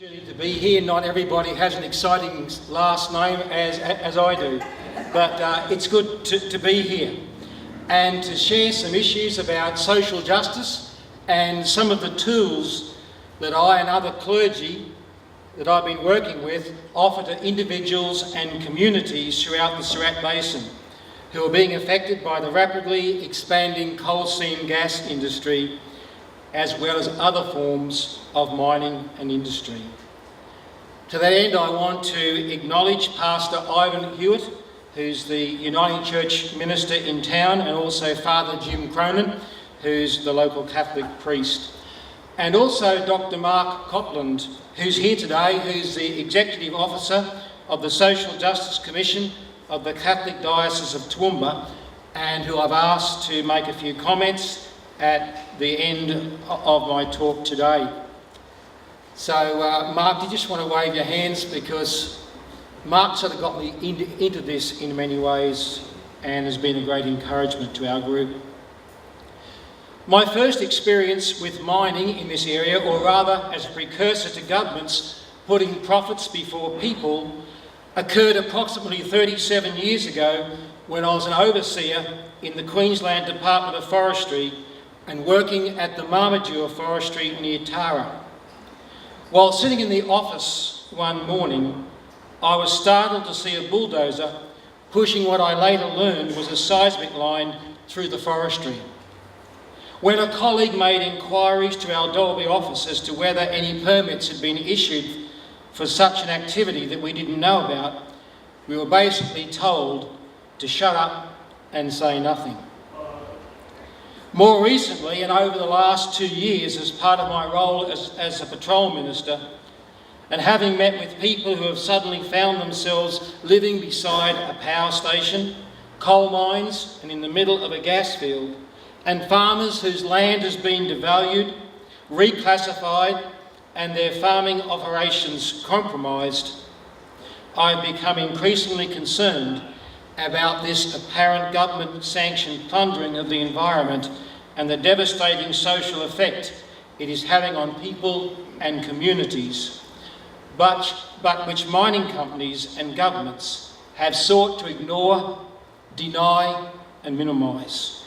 Opportunity to be here. Not everybody has an exciting last name as I do, but it's good to be here and to share some issues about social justice and some of the tools that I and other clergy that I've been working with offer to individuals and communities throughout the Surat Basin who are being affected by the rapidly expanding coal seam gas industry, as well as other forms of mining and industry. To that end, I want to acknowledge Pastor Ivan Hewitt, who's the Uniting Church minister in town, and also Father Jim Cronin, who's the local Catholic priest. And also Dr. Mark Copland, who's here today, who's the Executive Officer of the Social Justice Commission of the Catholic Diocese of Toowoomba, and who I've asked to make a few comments at the end of my talk today. So Mark, you just want to wave your hands, because Mark sort of got me into this in many ways and has been a great encouragement to our group. My first experience with mining in this area, or rather as a precursor to governments putting profits before people, occurred approximately 37 years ago when I was an overseer in the Queensland Department of Forestry and working at the Marmaduke Forestry near Tara. While sitting in the office one morning, I was startled to see a bulldozer pushing what I later learned was a seismic line through the forestry. When a colleague made inquiries to our Dalby office as to whether any permits had been issued for such an activity that we didn't know about, we were basically told to shut up and say nothing. More recently, and over the last 2 years, as part of my role as a patrol minister, and having met with people who have suddenly found themselves living beside a power station, coal mines, and in the middle of a gas field, and farmers whose land has been devalued, reclassified, and their farming operations compromised, I've become increasingly concerned about this apparent government-sanctioned plundering of the environment and the devastating social effect it is having on people and communities, but which mining companies and governments have sought to ignore, deny and minimise.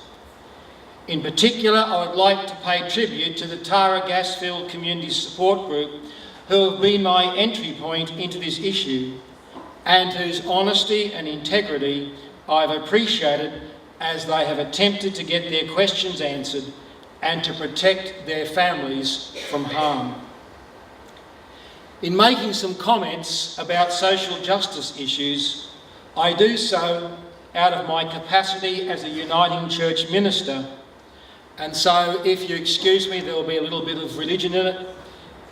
In particular, I would like to pay tribute to the Tara Gasfield Community Support Group, who have been my entry point into this issue and whose honesty and integrity I've appreciated as they have attempted to get their questions answered and to protect their families from harm. In making some comments about social justice issues, I do so out of my capacity as a Uniting Church minister, and so if you excuse me, there will be a little bit of religion in it.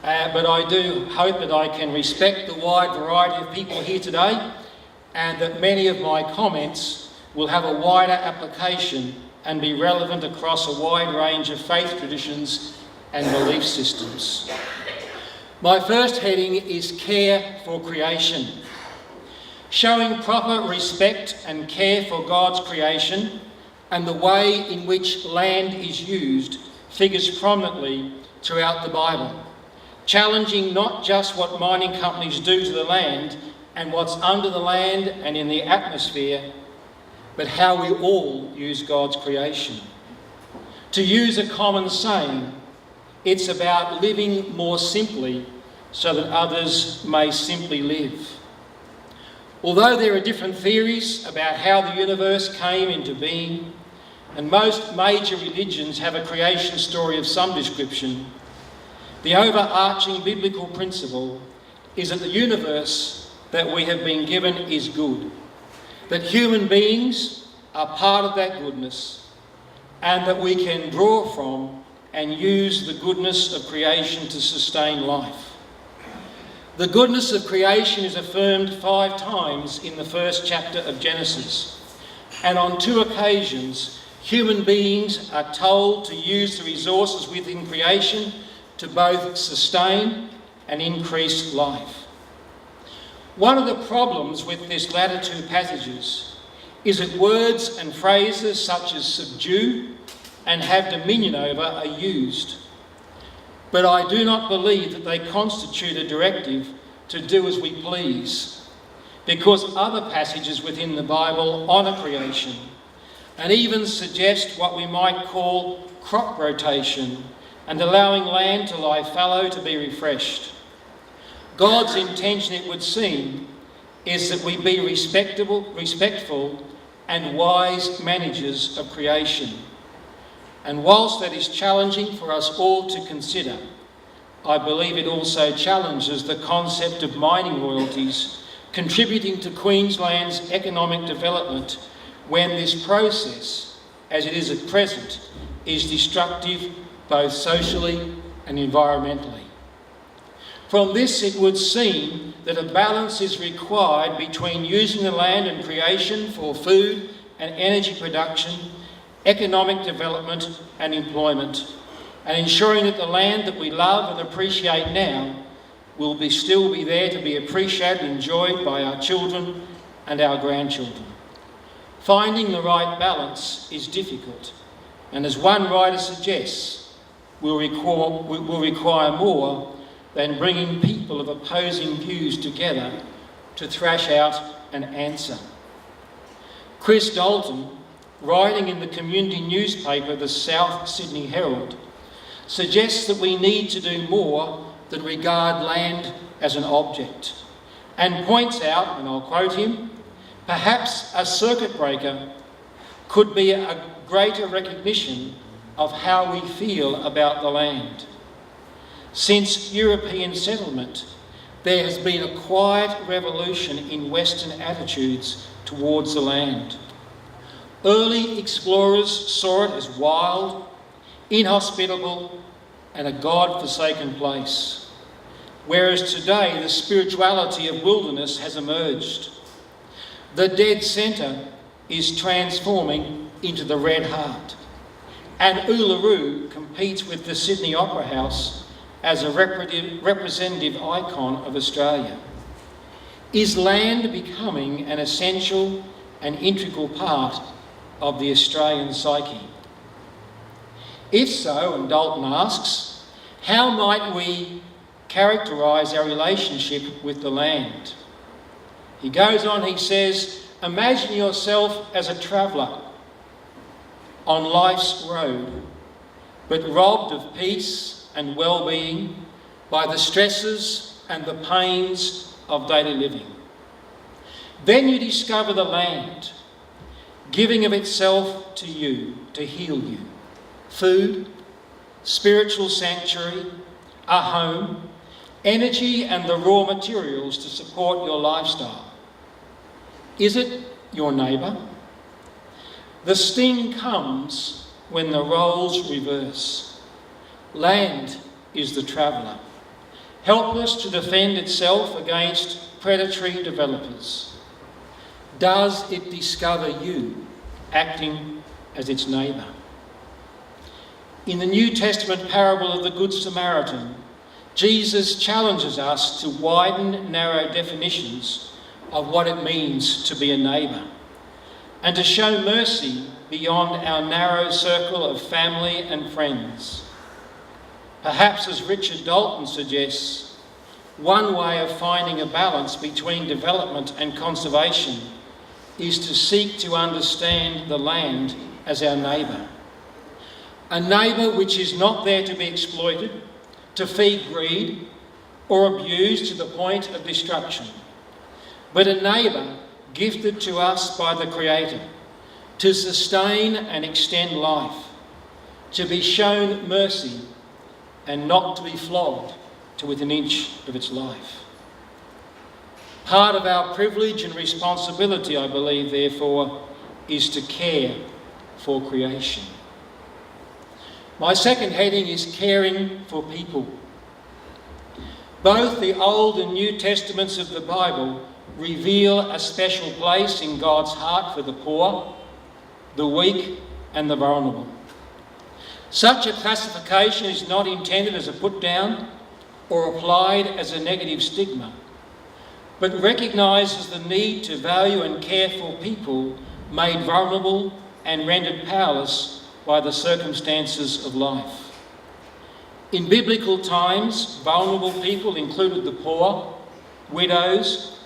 But I do hope that I can respect the wide variety of people here today, and that many of my comments will have a wider application and be relevant across a wide range of faith traditions and belief systems. My first heading is Care for Creation. Showing proper respect and care for God's creation and the way in which land is used figures prominently throughout the Bible, challenging not just what mining companies do to the land and what's under the land and in the atmosphere, but how we all use God's creation. To use a common saying, it's about living more simply so that others may simply live. Although there are different theories about how the universe came into being, and most major religions have a creation story of some description, the overarching biblical principle is that the universe that we have been given is good, that human beings are part of that goodness, and that we can draw from and use the goodness of creation to sustain life. The goodness of creation is affirmed 5 times in the first chapter of Genesis, and on 2 occasions, human beings are told to use the resources within creation to both sustain and increase life. One of the problems with this latter 2 passages is that words and phrases such as subdue and have dominion over are used. but I do not believe that they constitute a directive to do as we please, because other passages within the Bible honour creation and even suggest what we might call crop rotation and allowing land to lie fallow to be refreshed. God's intention, it would seem, is that we be respectful and wise managers of creation. And whilst that is challenging for us all to consider, I believe it also challenges the concept of mining royalties contributing to Queensland's economic development when this process, as it is at present, is destructive both socially and environmentally. From this, it would seem that a balance is required between using the land and creation for food and energy production, economic development and employment, and ensuring that the land that we love and appreciate now will still be there to be appreciated and enjoyed by our children and our grandchildren. Finding the right balance is difficult, and as one writer suggests, will require more than bringing people of opposing views together to thrash out an answer. Chris Dalton, writing in the community newspaper, the South Sydney Herald, suggests that we need to do more than regard land as an object, and points out, and I'll quote him, perhaps a circuit breaker could be a greater recognition of how we feel about the land. Since European settlement, there has been a quiet revolution in Western attitudes towards the land. Early explorers saw it as wild, inhospitable, and a God-forsaken place, whereas today the spirituality of wilderness has emerged. The dead centre is transforming into the red heart, and Uluru competes with the Sydney Opera House as a representative icon of Australia. Is land becoming an essential and integral part of the Australian psyche? If so, and Dalton asks, how might we characterise our relationship with the land? He goes on, he says, imagine yourself as a traveller on life's road, but robbed of peace and well-being by the stresses and the pains of daily living. Then you discover the land, giving of itself to you, to heal you. Food, spiritual sanctuary, a home, energy and the raw materials to support your lifestyle. Is it your neighbour? The sting comes when the roles reverse. Land is the traveller, helpless to defend itself against predatory developers. Does it discover you acting as its neighbour? In the New Testament parable of the Good Samaritan, Jesus challenges us to widen narrow definitions of what it means to be a neighbour and to show mercy beyond our narrow circle of family and friends. Perhaps, as Richard Dalton suggests, one way of finding a balance between development and conservation is to seek to understand the land as our neighbour. A neighbour which is not there to be exploited, to feed greed, or abused to the point of destruction, but a neighbour gifted to us by the Creator to sustain and extend life, to be shown mercy and not to be flogged to within an inch of its life. Part of our privilege and responsibility, I believe, therefore, is to care for creation. My second heading is caring for people. Both the Old and New Testaments of the Bible reveal a special place in God's heart for the poor, the weak, and the vulnerable. Such a classification is not intended as a put-down or applied as a negative stigma, but recognises the need to value and care for people made vulnerable and rendered powerless by the circumstances of life. In biblical times, vulnerable people included the poor, widows,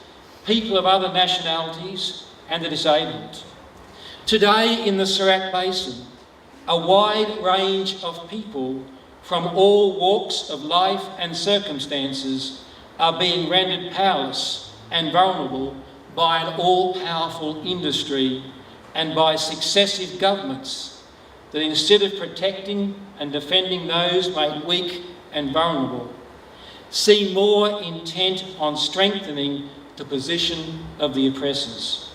people of other nationalities, and the disabled. Today, in the Surat Basin, a wide range of people from all walks of life and circumstances are being rendered powerless and vulnerable by an all-powerful industry and by successive governments that, instead of protecting and defending those made weak and vulnerable, seem more intent on strengthening the position of the oppressors.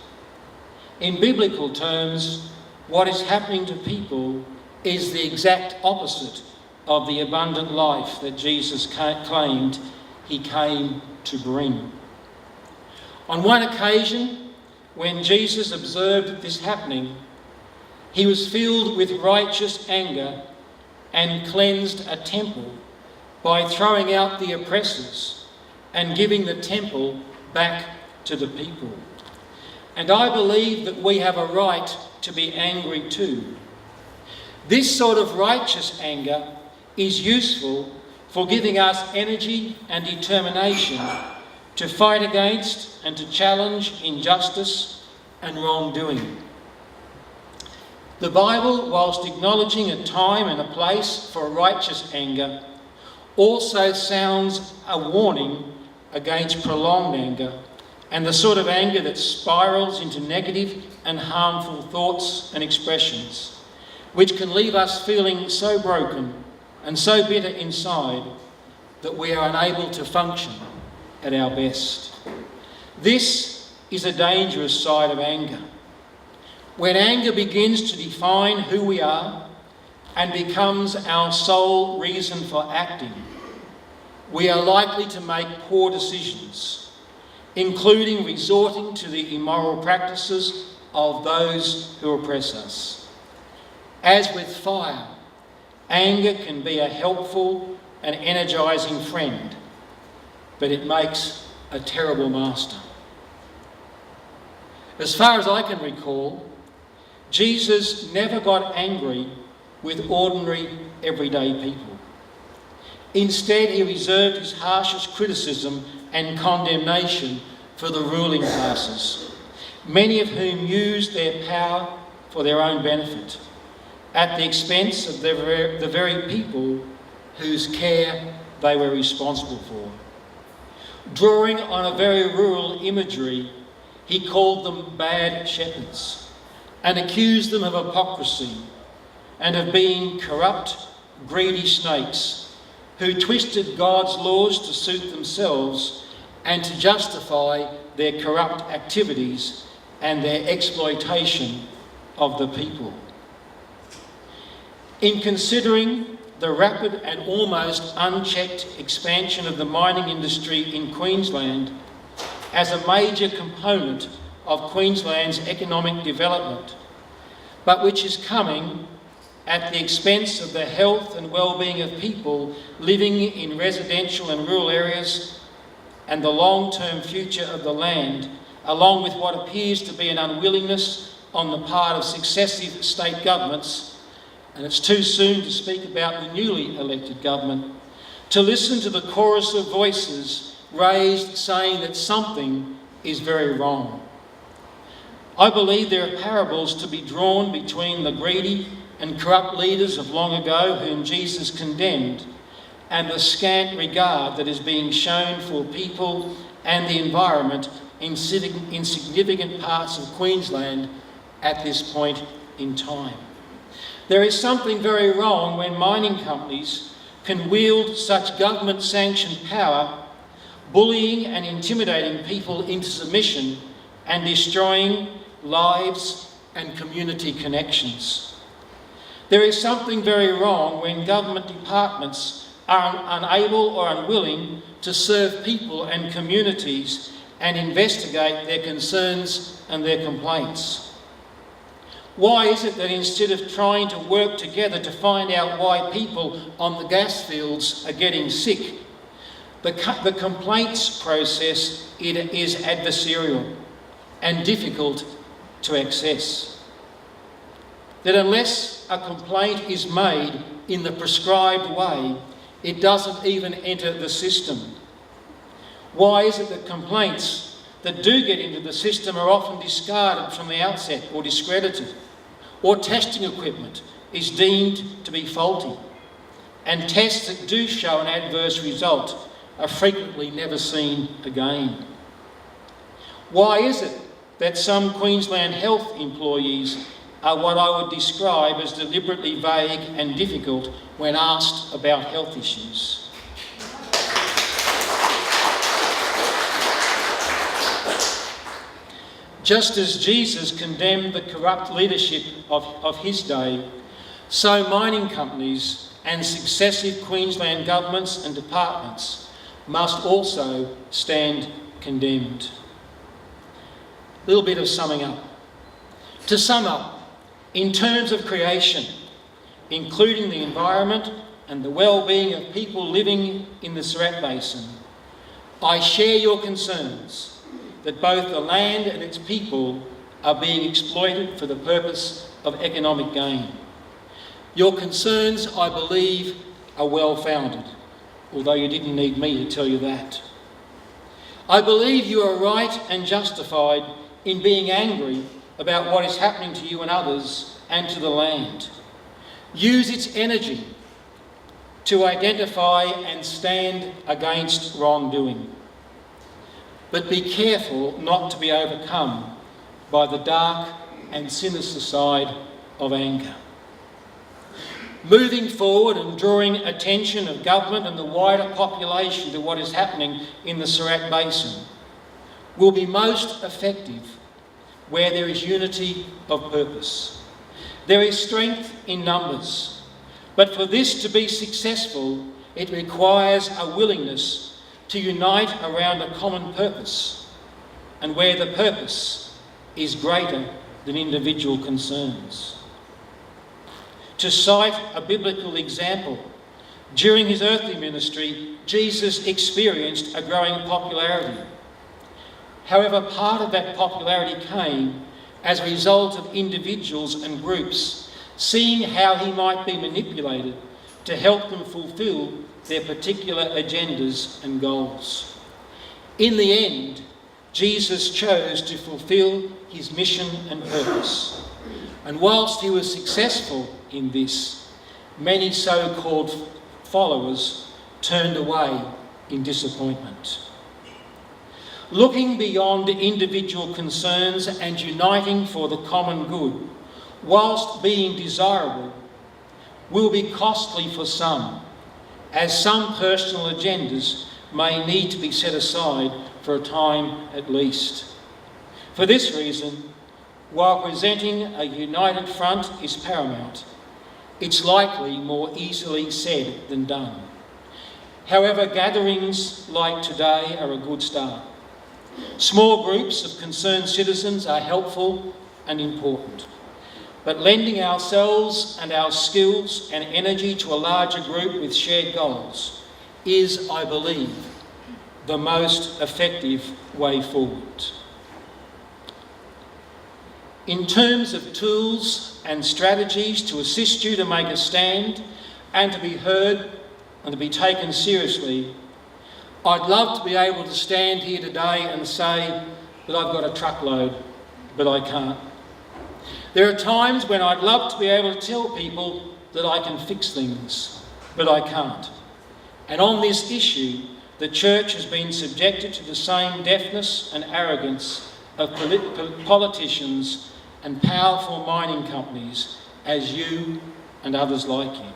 In biblical terms, what is happening to people is the exact opposite of the abundant life that Jesus claimed he came to bring. On one occasion, when Jesus observed this happening, he was filled with righteous anger and cleansed a temple by throwing out the oppressors and giving the temple back to the people. And I believe that we have a right to be angry too. This sort of righteous anger is useful for giving us energy and determination to fight against and to challenge injustice and wrongdoing. The Bible, whilst acknowledging a time and a place for righteous anger, also sounds a warning against prolonged anger and the sort of anger that spirals into negative and harmful thoughts and expressions, which can leave us feeling so broken and so bitter inside that we are unable to function at our best. This is a dangerous side of anger. When anger begins to define who we are and becomes our sole reason for acting, we are likely to make poor decisions, including resorting to the immoral practices of those who oppress us. As with fire, anger can be a helpful and energising friend, but it makes a terrible master. As far as I can recall, Jesus never got angry with ordinary, everyday people. Instead, he reserved his harshest criticism and condemnation for the ruling classes, many of whom used their power for their own benefit, at the expense of the very people whose care they were responsible for. Drawing on a very rural imagery, he called them bad shepherds and accused them of hypocrisy and of being corrupt, greedy snakes who twisted God's laws to suit themselves and to justify their corrupt activities and their exploitation of the people. In considering the rapid and almost unchecked expansion of the mining industry in Queensland as a major component of Queensland's economic development, but which is coming at the expense of the health and well-being of people living in residential and rural areas and the long-term future of the land, along with what appears to be an unwillingness on the part of successive state governments, and it's too soon to speak about the newly elected government, to listen to the chorus of voices raised saying that something is very wrong. I believe there are parables to be drawn between the greedy and corrupt leaders of long ago whom Jesus condemned and the scant regard that is being shown for people and the environment in significant parts of Queensland at this point in time. There is something very wrong when mining companies can wield such government-sanctioned power, bullying and intimidating people into submission and destroying lives and community connections. There is something very wrong when government departments are unable or unwilling to serve people and communities and investigate their concerns and their complaints. Why is it that instead of trying to work together to find out why people on the gas fields are getting sick, the complaints process is adversarial and difficult to access? That unless a complaint is made in the prescribed way, It doesn't even enter the system. Why is it that complaints that do get into the system are often discarded from the outset or discredited, or testing equipment is deemed to be faulty, and tests that do show an adverse result are frequently never seen again? Why is it that some Queensland Health employees are what I would describe as deliberately vague and difficult when asked about health issues? Just as Jesus condemned the corrupt leadership of his day, so mining companies and successive Queensland governments and departments must also stand condemned. A little bit of summing up. To sum up, in terms of creation, including the environment and the well-being of people living in the Surat Basin, I share your concerns that both the land and its people are being exploited for the purpose of economic gain. Your concerns, I believe, are well-founded, although you didn't need me to tell you that. I believe you are right and justified in being angry about what is happening to you and others and to the land. Use its energy to identify and stand against wrongdoing. But be careful not to be overcome by the dark and sinister side of anger. Moving forward and drawing attention of government and the wider population to what is happening in the Surat Basin will be most effective where there is unity of purpose. There is strength in numbers, but for this to be successful, it requires a willingness to unite around a common purpose, and where the purpose is greater than individual concerns. To cite a biblical example, during his earthly ministry, Jesus experienced a growing popularity. However, part of that popularity came as a result of individuals and groups seeing how he might be manipulated to help them fulfil their particular agendas and goals. In the end, Jesus chose to fulfil his mission and purpose. And whilst he was successful in this, many so-called followers turned away in disappointment. Looking beyond individual concerns and uniting for the common good, whilst being desirable, will be costly for some, as some personal agendas may need to be set aside for a time at least. For this reason, while presenting a united front is paramount, it's likely more easily said than done. However, gatherings like today are a good start. Small groups of concerned citizens are helpful and important. But lending ourselves and our skills and energy to a larger group with shared goals is, I believe, the most effective way forward. In terms of tools and strategies to assist you to make a stand and to be heard and to be taken seriously, I'd love to be able to stand here today and say that I've got a truckload, but I can't. There are times when I'd love to be able to tell people that I can fix things, but I can't. And on this issue, the church has been subjected to the same deafness and arrogance of politicians and powerful mining companies as you and others like you.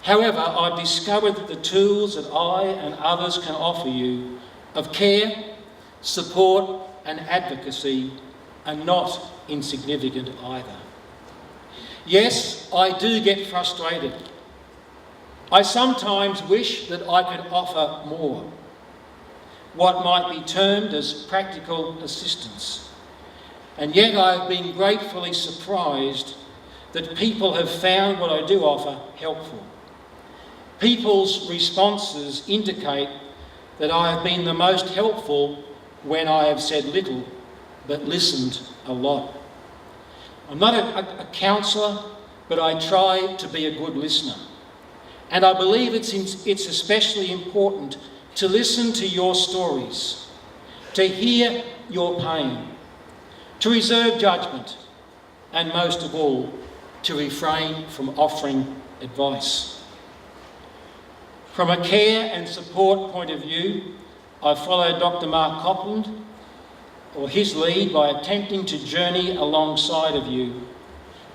However, I've discovered that the tools that I and others can offer you of care, support and advocacy are not insignificant either. Yes, I do get frustrated. I sometimes wish that I could offer more, what might be termed as practical assistance. And yet I've been gratefully surprised that people have found what I do offer helpful. People's responses indicate that I have been the most helpful when I have said little, but listened a lot. I'm not a counsellor, but I try to be a good listener. And I believe it's especially important to listen to your stories, to hear your pain, to reserve judgment, and most of all, to refrain from offering advice. From a care and support point of view, I followed Dr. Mark Copland, or his lead, by attempting to journey alongside of you,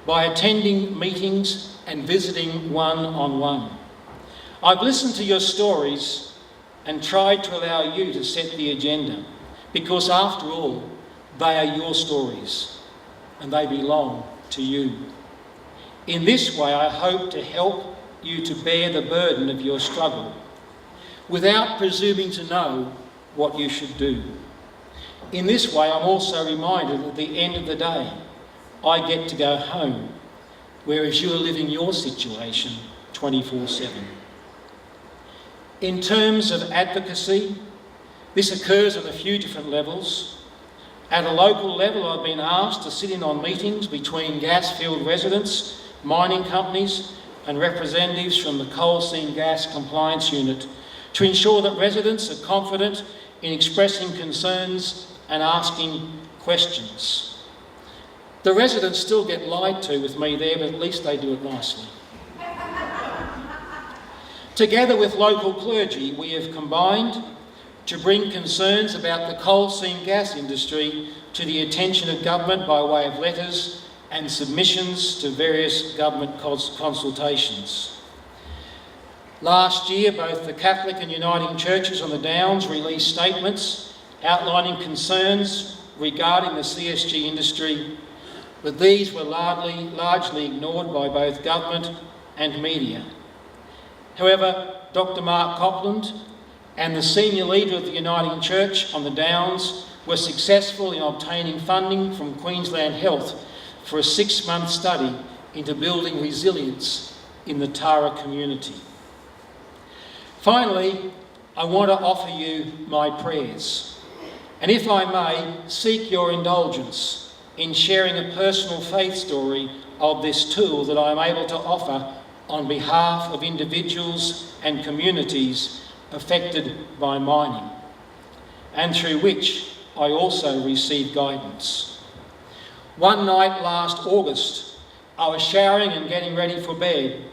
by attending meetings and visiting one-on-one. I've listened to your stories and tried to allow you to set the agenda, because after all, they are your stories and they belong to you. In this way, I hope to help you to bear the burden of your struggle without presuming to know what you should do. In this way, I'm also reminded that at the end of the day, I get to go home, whereas you are living your situation 24/7. In terms of advocacy, this occurs on a few different levels. At a local level, I've been asked to sit in on meetings between gas field residents, mining companies and representatives from the Coal Seam Gas Compliance Unit to ensure that residents are confident in expressing concerns and asking questions. The residents still get lied to with me there, but at least they do it nicely. Together with local clergy, we have combined to bring concerns about the coal seam gas industry to the attention of government by way of letters and submissions to various government consultations. Last year, both the Catholic and Uniting Churches on the Downs released statements outlining concerns regarding the CSG industry, but these were largely ignored by both government and media. However, Dr. Mark Copland and the senior leader of the Uniting Church on the Downs were successful in obtaining funding from Queensland Health for a 6-month study into building resilience in the Tara community. Finally, I want to offer you my prayers, and if I may, seek your indulgence in sharing a personal faith story of this tool that I am able to offer on behalf of individuals and communities affected by mining, and through which I also receive guidance. One night last August, I was showering and getting ready for bed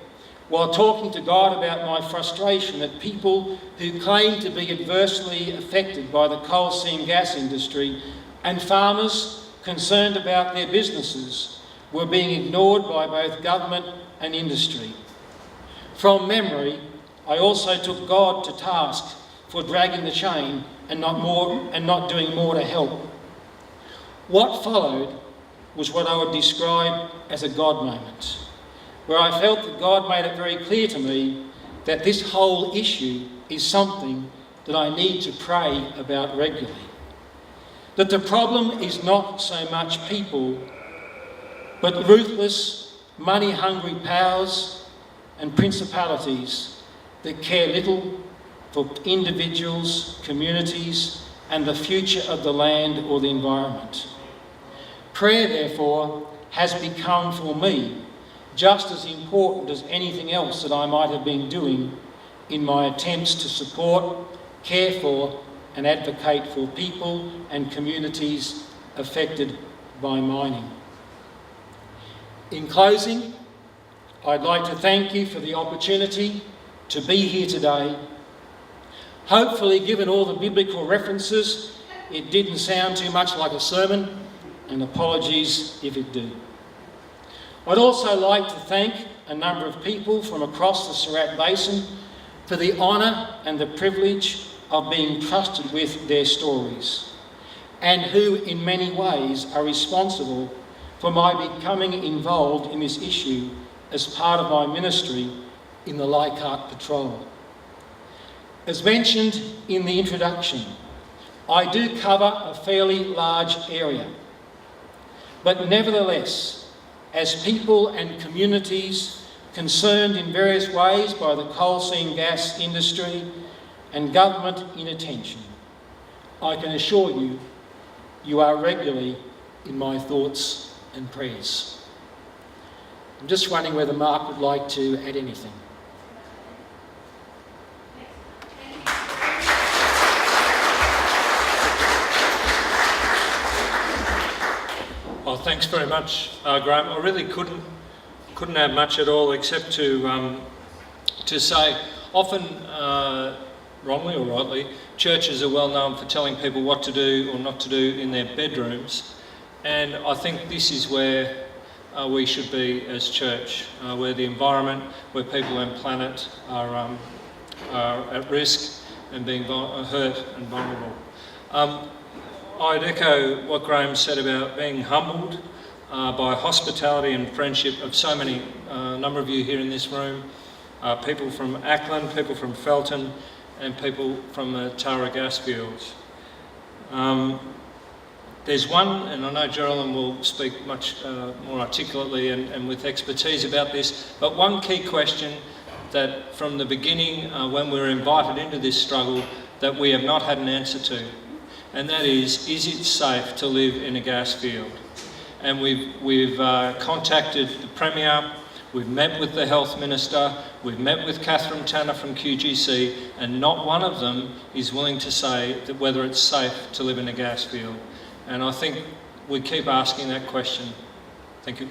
while talking to God about my frustration that people who claim to be adversely affected by the coal seam gas industry and farmers concerned about their businesses were being ignored by both government and industry. From memory, I also took God to task for dragging the chain and not doing more to help. What followed was what I would describe as a God moment, where I felt that God made it very clear to me that this whole issue is something that I need to pray about regularly. That the problem is not so much people, but ruthless, money-hungry powers and principalities that care little for individuals, communities, and the future of the land or the environment. Prayer, therefore, has become for me just as important as anything else that I might have been doing in my attempts to support, care for, and advocate for people and communities affected by mining. In closing, I'd like to thank you for the opportunity to be here today. Hopefully, given all the biblical references, it didn't sound too much like a sermon, and apologies if it did. I'd also like to thank a number of people from across the Surat Basin for the honour and the privilege of being trusted with their stories, and who in many ways are responsible for my becoming involved in this issue as part of my ministry in the Leichhardt Patrol. As mentioned in the introduction, I do cover a fairly large area, but nevertheless, as people and communities concerned in various ways by the coal seam gas industry and government inattention, I can assure you, you are regularly in my thoughts and prayers. I'm just wondering whether Mark would like to add anything. Thanks very much, Graham. I really couldn't add much at all, except to say, often, wrongly or rightly, churches are well known for telling people what to do or not to do in their bedrooms, and I think this is where we should be as church, where the environment, where people and planet are at risk and being hurt and vulnerable. I'd echo what Graham said about being humbled by hospitality and friendship of so many, number of you here in this room, people from Ackland, people from Felton, and people from the Tara gas fields. There's one, and I know Geraldine will speak much more articulately and with expertise about this, but one key question that from the beginning, when we were invited into this struggle, that we have not had an answer to. And that is it safe to live in a gas field? And we've contacted the Premier, we've met with the Health Minister, we've met with Catherine Tanner from QGC, and not one of them is willing to say that whether it's safe to live in a gas field. And I think we keep asking that question. Thank you.